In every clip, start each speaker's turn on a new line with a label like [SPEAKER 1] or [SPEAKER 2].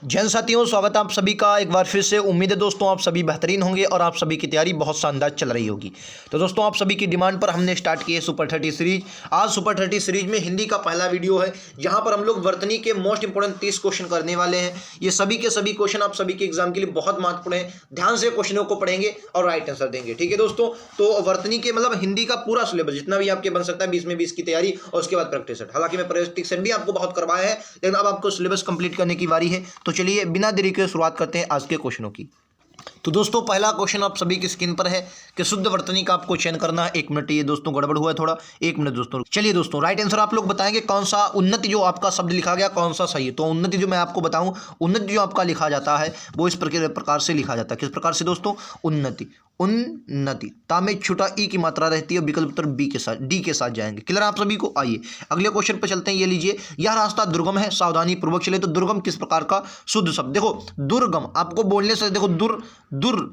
[SPEAKER 1] जैन साथियों, स्वागत है आप सभी का एक बार फिर से। उम्मीद है दोस्तों आप सभी बेहतरीन होंगे और आप सभी की तैयारी बहुत शानदार चल रही होगी। तो दोस्तों आप सभी की डिमांड पर हमने स्टार्ट की है सुपर 30 सीरीज। आज सुपर 30 सीरीज में हिंदी का पहला वीडियो है, जहां पर हम लोग वर्तनी के मोस्ट इंपोर्टेंट 30 क्वेश्चन करने वाले हैं। ये सभी के सभी क्वेश्चन आप सभी के एग्जाम के लिए बहुत महत्वपूर्ण है। ध्यान से क्वेश्चनों को पढ़ेंगे और राइट आंसर देंगे, ठीक है दोस्तों। तो वर्तनी के मतलब हिंदी का पूरा सिलेबस जितना भी आपके बन सकता है 20 में 20 की तैयारी और उसके बाद प्रैक्टिस सेट। हालांकि मैं प्रैक्टिस सेट भी आपको बहुत करवाया है, लेकिन अब आपको सिलेबस कंप्लीट करने की बारी है। तो चलिए बिना देरी के शुरुआत करते हैं आज के क्वेश्चनों की। तो दोस्तों पहला क्वेश्चन आप सभी की स्क्रीन पर है कि शुद्ध वर्तनी का आपको चयन करना है। 1 मिनट, ये दोस्तों गड़बड़ हुआ है थोड़ा, 1 मिनट दोस्तों। चलिए दोस्तों राइट आंसर आप लोग बताएंगे कौन सा उन्नति जो आपका शब्द लिखा गया कौन सा सही है। तो उन्नति जो मैं आपको बताऊं, उन्नति जो आपका लिखा जाता है वो इस प्रकार से लिखा जाता है। किस प्रकार से दोस्तों? उन्नति, उन्नति। ता में छोटा ई की मात्रा रहती है, विकल्प उत्तर बी के साथ, डी के साथ जाएंगे। क्लियर आप सभी को? आइए अगले क्वेश्चन पर चलते हैं। ये लीजिए, यह रास्ता दुर्गम है, सावधानी पूर्वक चले। तो दुर्गम किस प्रकार का शुद्ध शब्द? देखो दुर्गम आपको बोलने से, देखो दुर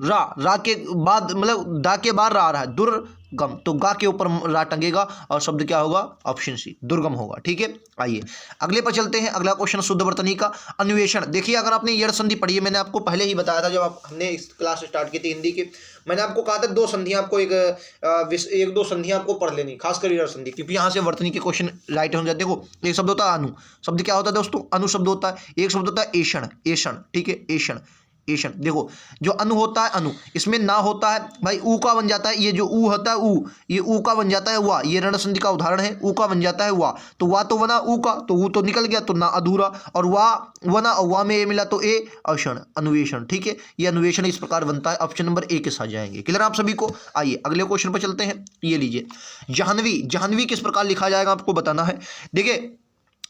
[SPEAKER 1] रा के बाद मतलब दा के बाद रा आ रहा है, दुर्गम, तो गा के ऊपर रा टंगेगा और शब्द क्या होगा? ऑप्शन सी, दुर्गम होगा, ठीक है। आइए अगले पर चलते हैं। अगला क्वेश्चन शुद्ध वर्तनी का अन्वेषण। देखिए अगर आपने यड़ संधि पढ़ी है, मैंने आपको पहले ही बताया था जब हमने इस क्लास स्टार्ट की थी हिंदी की, मैंने आपको कहा था 2 संधियां आपको एक 2 संधियां आपको पढ़ लेनी, खासकर यड़ संधि, क्योंकि यहाँ से वर्तनी के क्वेश्चन राइट हो जाते। देखो एक शब्द होता है अनु, शब्द क्या होता है दोस्तों? अनु शब्द होता है। एक शब्द होता है एषण, एषण, ठीक है, एषण, एषण। देखो जो अनु होता है, अनु इसमें ना होता है भाई, ऊ का बन जाता है। ये जो ऊ होता है ऊ, ये ऊ का बन जाता है वा। ये ऋण संधि का उदाहरण है, ऊ का बन जाता है वा। तो वा तो बना ऊ का, तो ऊ तो निकल गया, तो ना अधूरा। और वा वना और वा में ए मिला तो ए अषण, अन्वेषण, ठीक है। ये अन्वेषण इस प्रकार बनता है। ऑप्शन नंबर ए के साथ जाएंगे। क्लियर आप सभी को? आइए अगले क्वेश्चन पर चलते हैं। ये लीजिए, जाह्नवी, जाह्नवी किस प्रकार लिखा जाएगा आपको बताना है। देखिए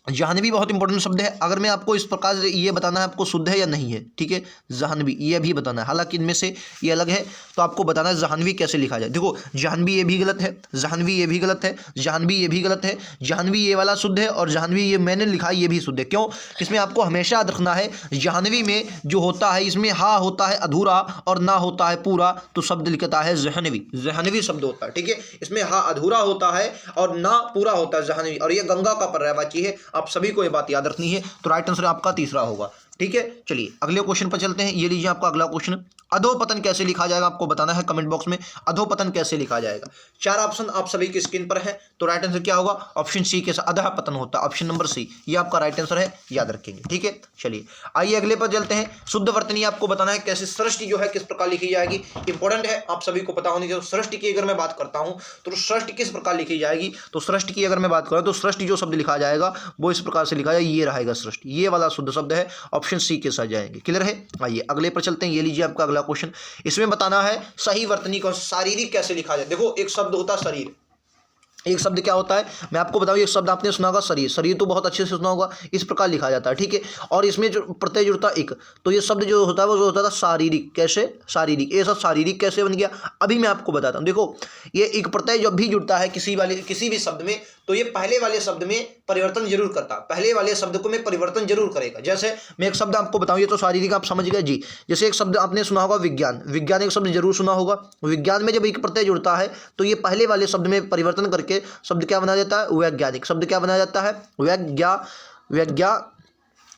[SPEAKER 1] जाह्नवी बहुत इंपॉर्टेंट शब्द है। अगर मैं आपको इस प्रकार से ये बताना है आपको शुद्ध है या नहीं है, ठीक है। जाह्नवी ये भी बताना है, हालांकि इनमें से ये अलग है, तो आपको बताना है जाह्नवी कैसे लिखा जाए। देखो जाह्नवी ये भी गलत है, जाह्नवी ये भी गलत है, जाह्नवी ये भी गलत है, जाह्नवी ये वाला शुद्ध है, और जाह्नवी ये मैंने लिखा है ये भी शुद्ध है। क्यों? इसमें आपको हमेशा याद रखना है, जाह्नवी में जो होता है इसमें हा होता है अधूरा और ना होता है पूरा, तो शब्द लिखता है जाह्नवी, जाह्नवी शब्द होता है, ठीक है। इसमें हा अधूरा होता है और ना पूरा होता है, जाह्नवी। और ये गंगा का पर्यायवाची है, आप सभी को ये बात याद रखनी है। तो राइट आंसर आपका तीसरा होगा, ठीक है। चलिए अगले क्वेश्चन पर चलते हैं। ये लीजिए आपका अगला क्वेश्चन, अधोपतन कैसे लिखा जाएगा आपको बताना है। कमेंट बॉक्स में अधोपतन कैसे लिखा जाएगा। 4 ऑप्शन आप सभी की स्क्रीन पर है, तो राइट आंसर क्या होगा? ऑप्शन सी के साथ अधःपतन होता है, ऑप्शन नंबर सी, ये आपका राइट आंसर है, याद रखेंगे, ठीक है। चलिए आइए अगले पर चलते हैं। शुद्ध वर्तनी आपको बताना है कैसे सृष्टि जो है किस प्रकार लिखी जाएगी। इंपॉर्टेंट है, आप सभी को पता होनी चाहिए। सृष्टि की अगर मैं बात करता हूं तो सृष्टि किस प्रकार लिखी जाएगी, तो सृष्टि की अगर मैं बात करूं तो सृष्टि जो शब्द लिखा जाएगा वो इस प्रकार से लिखा जाएगा, ये रहेगा सृष्टि, ये वाला शुद्ध शब्द है, ऑप्शन सी के साथ जाएंगे। क्लियर है? आइए अगले पर चलते हैं। ये लीजिए आपका अगला क्वेश्चन, इसमें बताना है सही वर्तनी को शारीरिक कैसे लिखा जाए। देखो एक शब्द होता है शरीर, एक शब्द क्या होता है मैं आपको बताऊं, एक शब्द आपने सुना होगा शरीर, शरीर तो बहुत अच्छे से सुना होगा, इस प्रकार लिखा जाता है, ठीक है। और इसमें जो प्रत्यय जुड़ता है एक, तो ये शब्द जो होता है वो जो होता था शारीरिक। कैसे? शारीरिक। ये सब शारीरिक कैसे बन गया अभी मैं आपको बताता हूं। देखो ये एक प्रत्यय जब भी जुड़ता है किसी भी शब्द में, तो ये पहले वाले शब्द में परिवर्तन जरूर करता है, पहले वाले शब्द को में परिवर्तन जरूर करेगा। जैसे मैं एक शब्द आपको बताऊं, ये तो शारीरिक आप समझ गए जी। जैसे एक शब्द आपने सुना होगा विज्ञान, विज्ञान एक शब्द जरूर सुना होगा। विज्ञान में जब एक प्रत्यय जुड़ता है तो ये पहले वाले शब्द में परिवर्तन करके शब्द क्या बना जाता है? वैज्ञानिक। शब्द क्या बना जाता है?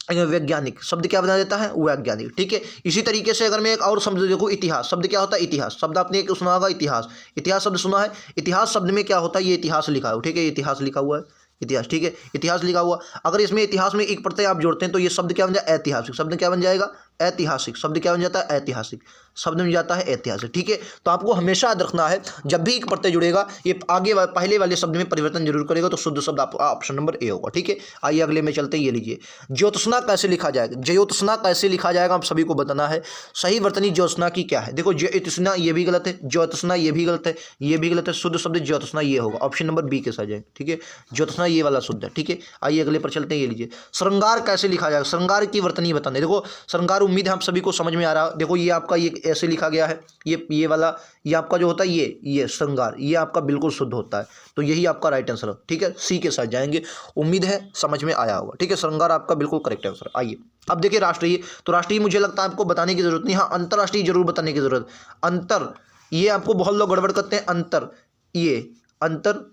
[SPEAKER 1] वैज्ञानिक शब्द क्या बना देता है? वैज्ञानिक, ठीक है। इसी तरीके से अगर मैं एक और शब्द देखूं, इतिहास, शब्द क्या होता है? इतिहास शब्द आपने एक सुना होगा, इतिहास, इतिहास शब्द सुना है। इतिहास शब्द में क्या होता है? ये इतिहास लिखा है, ठीक है, इतिहास लिखा हुआ है, इतिहास, ठीक है, इतिहास लिखा हुआ। अगर इसमें इतिहास में एक प्रत्यय आप जोड़ते हैं तो ये शब्द क्या बन जाएगा? ऐतिहासिक। शब्द क्या बन जाएगा? ऐतिहासिक। शब्द क्या बन जाता है? ऐतिहासिक। शब्द बन जाता है ऐतिहासिक, ठीक है। तो आपको हमेशा याद रखना है, जब भी एक प्रत्यय जुड़ेगा ये आगे पहले वाले शब्द में परिवर्तन जरूर करेगा, तो शुद्ध शब्द आपका ऑप्शन नंबर ए होगा, ठीक है। आइए अगले में चलते हैं। ये लीजिए, ज्योत्सना कैसे लिखा जाएगा। ज्योत्सना कैसे लिखा जाएगा आप सभी को बताना है। सही वर्तनी ज्योत्सना की क्या है। देखो ज्योत्सना ये भी गलत है, ज्योत्सना ये भी गलत है, ये भी गलत है। शुद्ध शब्द ज्योत्सना ये होगा, ऑप्शन नंबर बी के साथ जाएंगे, ठीक है। ज्योत्सना ये वाला शुद्ध है, ठीक है। आइए अगले पर चलते हैं। ये लीजिए, श्रृंगार कैसे लिखा जाएगा। श्रृंगार की वर्तनी बताना है। देखो श्रृंगार, उम्मीद है आप सभी को समझ में आ रहा है। देखो ये आपका ये ऐसे लिखा गया है, ये वाला, ये आपका जो होता है ये श्रृंगार, ये आपका बिल्कुल शुद्ध होता है, तो यही आपका राइट आंसर है, ठीक है। सी के साथ जाएंगे, उम्मीद है समझ में आया होगा, ठीक है। श्रृंगार आपका बिल्कुल करेक्ट आंसर। आइए अब देखिए राष्ट्रीय, तो राष्ट्रीय मुझे लगता है आपको बताने की जरूरत नहीं, हाँ अंतरराष्ट्रीय जरूर बताने की जरूरत। अंतर, ये आपको बहुत लोग गड़बड़ करते हैं। अंतर, ये अंतर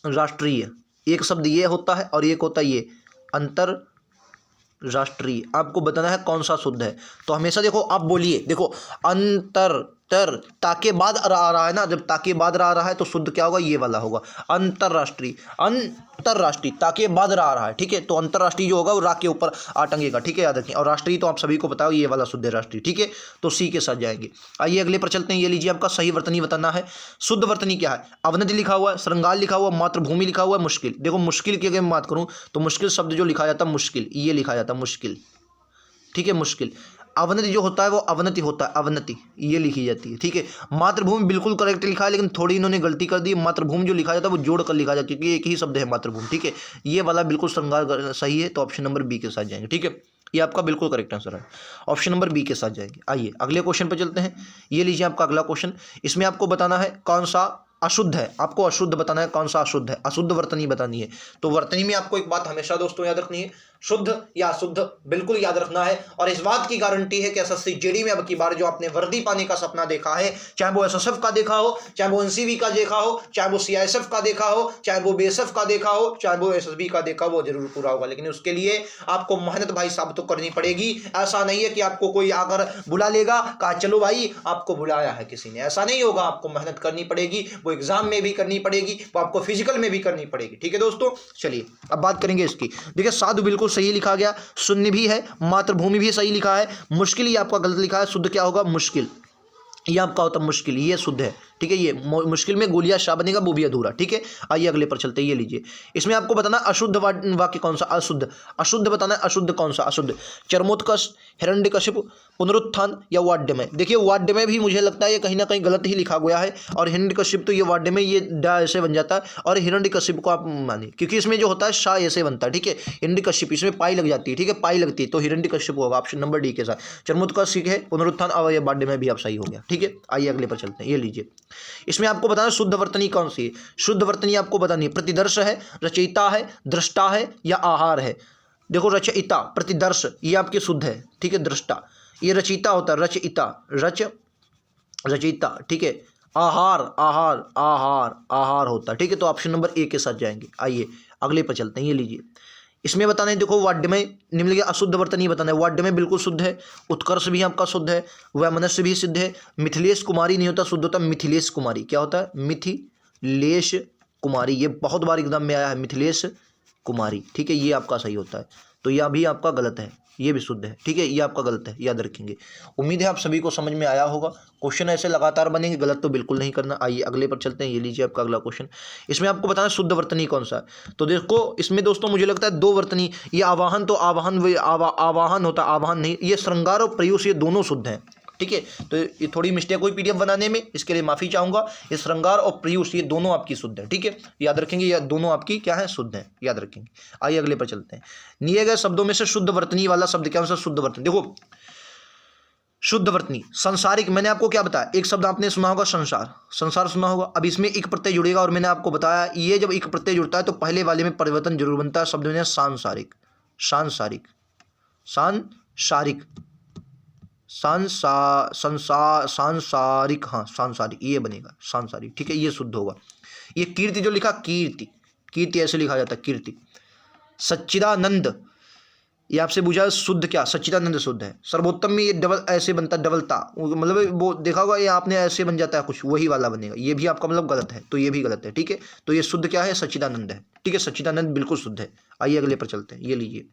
[SPEAKER 1] राष्ट्रीय, एक शब्द ये होता है और एक होता है ये अंतर अंतरराष्ट्रीय, आपको बताना है कौन सा शुद्ध है। तो हमेशा देखो आप बोलिए, देखो अंतर तर ताके बाद आ रहा है ना, जब ताके बाद आ रहा है तो शुद्ध क्या होगा, ये वाला होगा अंतरराष्ट्रीय। अंतरराष्ट्रीय ताके बाद आ रहा है, ठीक है, तो अंतरराष्ट्रीय जो होगा वो रा के ऊपर आ टंगेगा, ठीक है, याद रखें। और राष्ट्रीय तो आप सभी को पता हो, ये वाला शुद्ध है राष्ट्रीय, ठीक है, तो सी के साथ जाएंगे। आइए अगले पर चलते हैं। ये लीजिए, आपका सही वर्तनी बताना है। शुद्ध वर्तनी क्या है, अवनति लिखा हुआ है, श्रृंगार लिखा हुआ है, मातृभूमि लिखा हुआ है, मुश्किल। देखो मुश्किल की अगर मैं बात करूं तो मुश्किल शब्द जो लिखा जाता है मुश्किल, ये लिखा जाता है मुश्किल, ठीक है, मुश्किल। अवनति जो होता है वो अवनति होता है, अवनति ये लिखी जाती है, ठीक है। मातृभूमि बिल्कुल करेक्ट लिखा है, लेकिन थोड़ी इन्होंने गलती कर दी। मातृभूमि जो लिखा जाता है वो जोड़ कर लिखा जाता है, क्योंकि एक ही शब्द है मातृभूमि, ठीक है। ये वाला बिल्कुल श्रृंगार सही है, तो ऑप्शन नंबर बी के साथ जाएंगे, ठीक है, ये आपका बिल्कुल करेक्ट आंसर है, ऑप्शन नंबर बी के साथ जाएंगे। आइए अगले क्वेश्चन पर चलते हैं। ये लीजिए आपका अगला क्वेश्चन, इसमें आपको बताना है कौन सा अशुद्ध है, आपको अशुद्ध बताना है कौन सा अशुद्ध है, अशुद्ध वर्तनी बतानी है। तो वर्तनी में आपको एक बात हमेशा दोस्तों याद रखनी है, शुद्ध या अशुद्ध बिल्कुल याद रखना है। और इस बात की गारंटी है कि एसएससी जेडी में अब की बार जो आपने वर्दी पाने का सपना देखा है, चाहे वो एसएसएफ का देखा हो, चाहे वो एनसीबी का देखा हो, चाहे वो सीआईएसएफ का देखा हो, चाहे वो बीएसएफ का देखा हो, चाहे वो एसएसबी का देखा हो, वो जरूर पूरा होगा। लेकिन उसके लिए आपको मेहनत भाई साहब तो करनी पड़ेगी। ऐसा नहीं है कि आपको कोई आकर बुला लेगा, कहा चलो भाई आपको बुलाया है किसी ने, ऐसा नहीं होगा। आपको मेहनत करनी पड़ेगी, वो एग्जाम में भी करनी पड़ेगी, वो आपको फिजिकल में भी करनी पड़ेगी, ठीक है दोस्तों। चलिए अब बात करेंगे इसकी। देखिए साधु बिल्कुल सही लिखा गया, शून्य भी है, मातृभूमि भी सही लिखा है, मुश्किल ही आपका गलत लिखा है। शुद्ध क्या होगा, मुश्किल, ये आपका होता है मुश्किल, ये शुद्ध है, ठीक है। ये मुश्किल में गोलियां शाह बनेगा, वो भी अधूरा, ठीक है। आइए अगले पर चलते हैं। ये लीजिए, इसमें आपको बताना अशुद्ध वाक्य कौन सा, अशुद्ध, अशुद्ध बताना है, अशुद्ध कौन सा अशुद्ध। चरमोत्कर्ष, हिरण्यकशिपु, पुनरुत्थान या वाड्यमय। देखिए वाड्यमय भी मुझे लगता है ये कहीं ना कहीं गलत ही लिखा गया है, और हिरण्यकशिप तो ये वाड्यमय ये डा ऐसे बन जाता है, और हिरण्यकशिप को आप मानिए, क्योंकि इसमें जो होता है शाह ऐसे बनता है, ठीक है। हिरण्यकशिप इसमें पाई लग जाती है, ठीक है, पाई लगती है, तो हिरण्यकशिप होगा ऑप्शन नंबर डी के साथ। चरमोत्कर्ष ठीक है, पुनरुत्थान और ये वाड्यमय भी आप सही हो गया, ठीक है। आइए अगले पर चलते हैं। ये लीजिए, इसमें आपको बताना शुद्ध वर्तनी कौन सी है। शुद्ध वर्तनी आपको बतानी है, प्रतिदर्श है, रचयिता है, दृष्टा है या आहार है। देखो रचयिता, प्रतिदर्श ये आपके शुद्ध है, ठीक है। दृष्टा ये रचयिता होता है, रचयिता रचयिता, ठीक है। आहार आहार आहार आहार होता है, ठीक है, तो ऑप्शन नंबर ए के साथ जाएंगे। आइए अगले पर चलते हैं। ये लीजिए, इसमें बताना है, देखो वाड्यमय निम्नलिखित अशुद्ध वर्तनी बताना है। वाड्यमय बिल्कुल शुद्ध है, उत्कर्ष भी आपका शुद्ध है, वैमनस्य भी सिद्ध है। मिथिलेश कुमारी नहीं होता, शुद्ध होता मिथिलेश कुमारी। क्या होता है, मिथिलेश कुमारी, ये बहुत बार एग्जाम में आया है, मिथिलेश कुमारी, ठीक है, ये आपका सही होता है। तो यह भी आपका गलत है, ये भी शुद्ध है, ठीक है, ये आपका गलत है, याद रखेंगे। उम्मीद है आप सभी को समझ में आया होगा। क्वेश्चन ऐसे लगातार बनेंगे, गलत तो बिल्कुल नहीं करना। आइए अगले पर चलते हैं। ये लीजिए आपका अगला क्वेश्चन, इसमें आपको बताना शुद्ध वर्तनी कौन सा है। तो देखो इसमें दोस्तों मुझे लगता है दो वर्तनी, ये आवाहन तो आवाहन आवाहन होता है, आवाहन नहीं, ये श्रृंगार और प्रयूष ये दोनों शुद्ध हैं, ठीक है। तो ये थोड़ी मिस्टेक हुई पीडीएफ बनाने में, इसके लिए माफ़ी चाहूँगा। ये श्रृंगार और प्रयूष ये दोनों आपकी शुद्ध है, ठीक है, याद रखेंगे, ये दोनों आपकी क्या है, शुद्ध है, याद रखेंगे। आइए अगले पर चलते हैं। दिए गए शब्दों में से शुद्ध वर्तनी वाला शब्द क्या है, शुद्ध वर्तनी। देखो शुद्ध वर्तनी, संसारिक, मैंने आपको क्या बताया, एक शब्द आपने सुना होगा संसार, संसार सुना होगा। अब इसमें एक प्रत्यय जुड़ेगा, और मैंने आपको बताया ये जब एक प्रत्यय जुड़ता है तो पहले वाले में परिवर्तन जरूर बनता है। शब्द में सांसारिक, सांसारिक, सांसारिक, सांसारिक, हाँ सांसारिक ये बनेगा, सांसारिक, ठीक है, ये शुद्ध होगा। ये कीर्ति जो लिखा, कीर्ति, कीर्ति ऐसे लिखा जाता है, कीर्ति। सच्चिदानंद, ये आपसे पूछा शुद्ध क्या, सच्चिदानंद शुद्ध है। सर्वोत्तम में ये डबल ऐसे बनता है, डबलता, मतलब वो देखा होगा, ये आपने ऐसे बन जाता है कुछ, वही वाला बनेगा, ये भी आपका मतलब गलत है, तो ये भी गलत है, ठीक है। तो ये शुद्ध क्या है, सच्चिदानंद है, ठीक है, सच्चिदानंद बिल्कुल शुद्ध है। आइए अगले पर चलते हैं। ये लीजिए,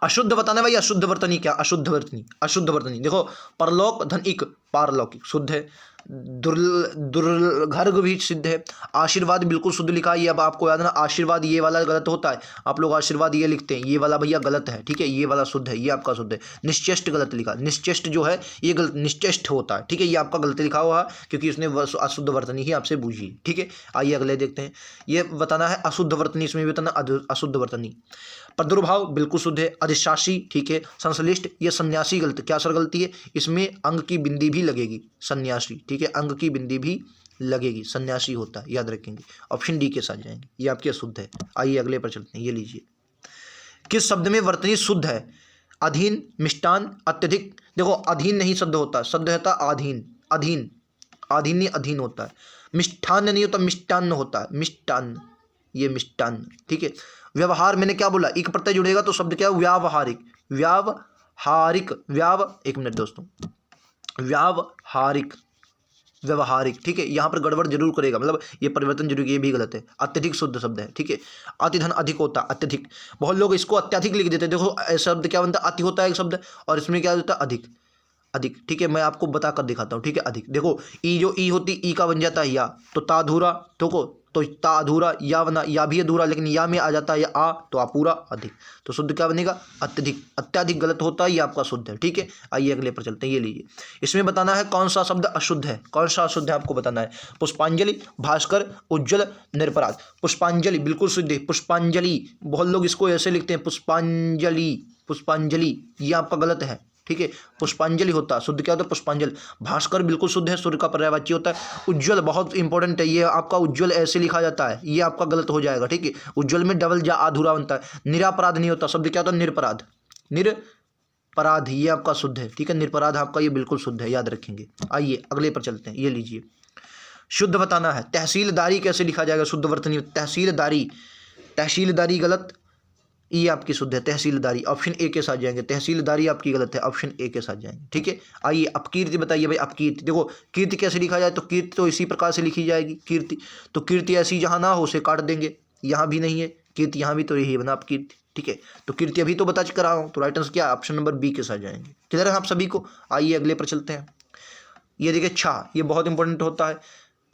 [SPEAKER 1] अशुद्ध बताना भाई, अशुद्ध वर्तनी क्या, अशुद्ध वर्तनी, अशुद्ध वर्तनी। देखो परलोक धन इक, पारलौकिक शुद्ध है। दुर्घर्घ भी सिद्ध है। आशीर्वाद बिल्कुल शुद्ध लिखा है, ये अब आपको याद ना, आशीर्वाद ये वाला गलत होता है, आप लोग आशीर्वाद ये लिखते हैं, ये वाला भैया गलत है, ठीक है, ये वाला शुद्ध है, ये आपका शुद्ध है। निश्चेष्ट गलत लिखा, निश्चेष्ट जो है ये गलत, निश्चेष्ट होता है, ठीक है, ये आपका गलत लिखा हुआ है, क्योंकि उसने अशुद्ध वर्तनी ही आपसे बूझी, ठीक है। आइए अगले देखते हैं। ये बताना है अशुद्ध वर्तनी, इसमें भी बताना अशुद्ध वर्तनी। प्रादुर्भाव बिल्कुल शुद्ध है। अधिशासी, ठीक है। संश्लिष्ट, ये सन्यासी गलत, क्या सर गलती है, इसमें अंग की बिंदी भी लगेगी, सन्यासी, ठीक है, अंग की बिंदी भी लगेगी, सन्यासी होता है, याद रखेंगे। ऑप्शन डी के साथ जाएंगे, ये आपके अशुद्ध है। आइए अगले पर चलते हैं। ये लीजिए, किस शब्द में वर्तनी शुद्ध है, अधीन, मिष्टान, अत्यधिक। देखो अधीन नहीं शब्द होता, शब्द होता अधीन, अधीन, अधीन नहीं अधीन होता है। मिष्ठान नहीं होता, मिष्टान्न होता है, मिष्टान्न, ये मिष्टान्न, ठीक है। व्यवहार मैंने क्या बोला, एक प्रत्यय जुड़ेगा तो शब्द क्या है, व्यावहारिक। व्यावहारिक, एक मिनट दोस्तों, व्यावहारिक, व्यवहारिक, ठीक है। यहाँ पर गड़बड़ जरूर करेगा, मतलब ये परिवर्तन जरूर, ये भी गलत है। अत्यधिक शुद्ध शब्द है, ठीक है। अति धन अधिक होता, अत्यधिक। बहुत लोग इसको अत्यधिक लिख देते हैं। देखो शब्द क्या बनता है, अति होता है एक शब्द, और इसमें क्या होता है, अधिक। अधिक, ठीक है, मैं आपको बताकर दिखाता हूँ, ठीक है। अधिक देखो, ई जो ई होती, ई का बन जाता है या, तो ता अधूरा, देखो तो ता अधूरा, या बना, या भी अधूरा, लेकिन या में आ जाता है या आ, तो आ पूरा, अधिक। तो शुद्ध क्या बनेगा, अत्यधिक। अत्याधिक गलत होता है, ये आपका शुद्ध है, ठीक है। आइए अगले पर चलते हैं, ये लीजिए। इसमें बताना है कौन सा शब्द अशुद्ध है, कौन सा अशुद्ध है आपको बताना है। पुष्पांजलि, भास्कर, उज्ज्वल, निरपराध। पुष्पांजलि बिल्कुल शुद्ध है, पुष्पांजलि। बहुत लोग इसको ऐसे लिखते हैं, पुष्पांजलि, पुष्पांजलि, ये आपका गलत है, ठीक है। पुष्पांजलि होता है, शुद्ध क्या होता है, पुष्पांजलि। भास्कर बिल्कुल शुद्ध है, सूर्य का पर्यायवाची होता है। उज्ज्वल बहुत इंपॉर्टेंट है, ये आपका उज्ज्वल ऐसे लिखा जाता है, ये आपका गलत हो जाएगा, ठीक है। उज्ज्वल में डबल जा अधूरा बनता है। निरापराध नहीं होता, शब्द क्या होता है, निरपराध। निरपराध, ये आपका शुद्ध है, ठीक है। निरपराध आपका ये बिल्कुल शुद्ध है, याद रखेंगे। आइए अगले पर चलते हैं, ये लीजिए। शुद्ध बताना है। तहसीलदारी कैसे लिखा जाएगा, शुद्ध वर्तनी, तहसीलदारी, तहसीलदारी गलत, ये आपकी शुद्ध है, तहसीलदारी। ऑप्शन ए के साथ जाएंगे, तहसीलदारी आपकी गलत है, ऑप्शन ए के साथ जाएंगे, ठीक है। आइए अपकीर्ति बताइए भाई, अपकीर्ति। देखो कीर्ति कैसे लिखा जाए, तो कीर्ति तो इसी प्रकार से लिखी जाएगी, कीर्ति। तो कीर्ति ऐसी जहाँ ना हो उसे काट देंगे, यहाँ भी नहीं है कीर्ति, यहाँ भी तो यही बना अपकीर्ति, ठीक है। तो कीर्ति अभी तो बता कर रहा हूँ, तो राइट आंसर क्या, ऑप्शन नंबर बी के साथ जाएंगे। क्लियर है आप सभी को। आइए अगले पर चलते हैं। ये देखिए छा, ये बहुत इंपॉर्टेंट होता है,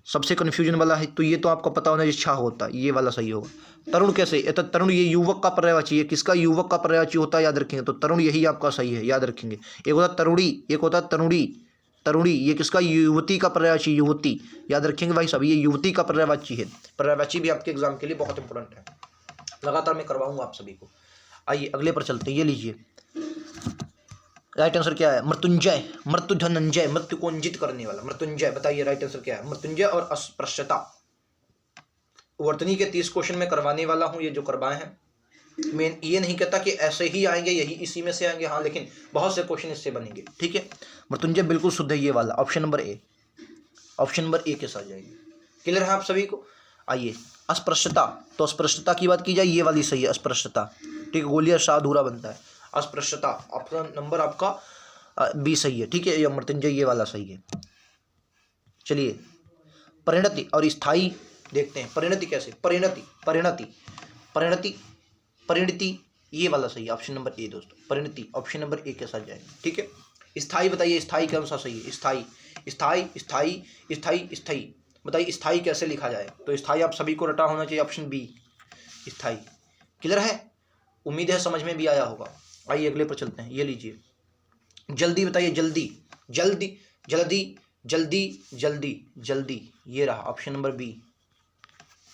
[SPEAKER 1] सबसे कन्फ्यूजन वाला है, तो ये तो आपको पता होना, ये छा होता है, ये वाला सही होगा। तरुण कैसे, ये तो तरुण, ये युवक का पर्यायवाची है, किसका, युवक का पर्यायवाची होता है, याद रखेंगे। तो तरुण यही आपका सही है, याद रखेंगे। एक होता तरुणी, एक होता तरुणी, तरुणी ये किसका, युवती का पर्यायवाची, युवती, याद रखेंगे भाई सब, ये युवती का पर्यायवाची है। पर्यायवाची भी आपके एग्जाम के लिए बहुत इंपॉर्टेंट है, लगातार मैं करवाऊंगा आप सभी को। आइए अगले पर चलते हैं, ये लीजिए। राइट आंसर क्या है, मृत्युंजय, मृत्यु धनंजय, मृत्यु को अंजित करने वाला मृत्युंजय। बताइए राइट आंसर क्या है, मृत्युंजय। और अस्पृश्यता, वर्तनी के 30 क्वेश्चन में करवाने वाला हूं, ये जो करवाए हैं। मैं ये नहीं कहता कि ऐसे ही आएंगे, यही इसी में से आएंगे, हाँ, लेकिन बहुत से क्वेश्चन इससे बनेंगे, ठीक है। मृत्युंजय बिल्कुल शुद्ध है, ये वाला option number A, option number A के साथ जाएंगे। क्लियर है आप सभी को। आइए अस्पृश्यता, तो अस्पृश्यता की बात की जाए, ये वाली सही है, अस्पृश्यता, ठीक है। गोलियां शाह अधूरा बनता है, अस्पृश्यता ऑप्शन नंबर आपका बी सही है, ठीक है। या मृत्युंजय ये वाला सही है। चलिए परिणति और स्थायी देखते हैं। परिणति कैसे, परिणति, परिणति, परिणति, परिणति, ये वाला सही है, ऑप्शन नंबर ए दोस्तों। परिणति ऑप्शन नंबर ए के साथ जाएंगे, ठीक है। स्थायी बताइए, स्थायी कौन सा सही है, स्थायी, स्थायी, स्थायी, स्थायी, स्थायी। बताइए स्थायी कैसे लिखा जाए, तो स्थायी आप सभी को रटा होना चाहिए, ऑप्शन बी स्थायी। क्लियर है, उम्मीद है समझ में भी आया होगा। आइए अगले पर चलते हैं, ये लीजिए। जल्दी बताइए, जल्दी, जल्दी, जल्दी, जल्दी, जल्दी, जल्दी, ये रहा ऑप्शन नंबर बी,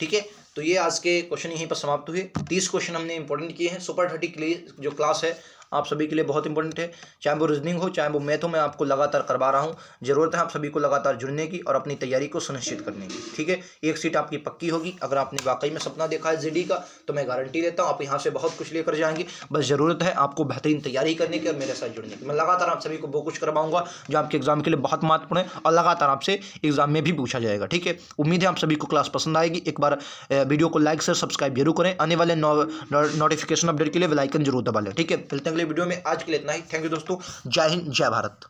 [SPEAKER 1] ठीक है। तो ये आज के क्वेश्चन यहीं पर समाप्त हुए। 30 क्वेश्चन हमने इंपॉर्टेंट किए हैं। सुपर 30 के लिए जो क्लास है आप सभी के लिए बहुत इंपॉर्टेंट है, चाहे वो रीजनिंग हो चाहे वो मैथ हो, मैं आपको लगातार करवा रहा हूँ। जरूरत है आप सभी को लगातार जुड़ने की और अपनी तैयारी को सुनिश्चित करने की, ठीक है। एक सीट आपकी पक्की होगी। अगर आपने वाकई में सपना देखा है जीडी का, तो मैं गारंटी देता हूँ आप यहाँ से बहुत कुछ लेकर जाएंगे। बस जरूरत है आपको बेहतरीन तैयारी करने की और मेरे साथ जुड़ने की। मैं लगातार आप सभी को वो कुछ करवाऊंगा जो आपके एग्जाम के लिए बहुत महत्वपूर्ण है और लगातार आपसे एग्जाम में भी पूछा जाएगा, ठीक है। उम्मीद है आप सभी को क्लास पसंद आएगी। एक बार वीडियो को लाइक शेयर सब्सक्राइब जरूर करें। आने वाले नोटिफिकेशन अपडेट के लिए बेल आइकन जरूर दबा लें, ठीक है। मिलते हैं अगले वीडियो में। आज के लिए इतना ही। थैंक यू दोस्तों। जय हिंद, जय भारत।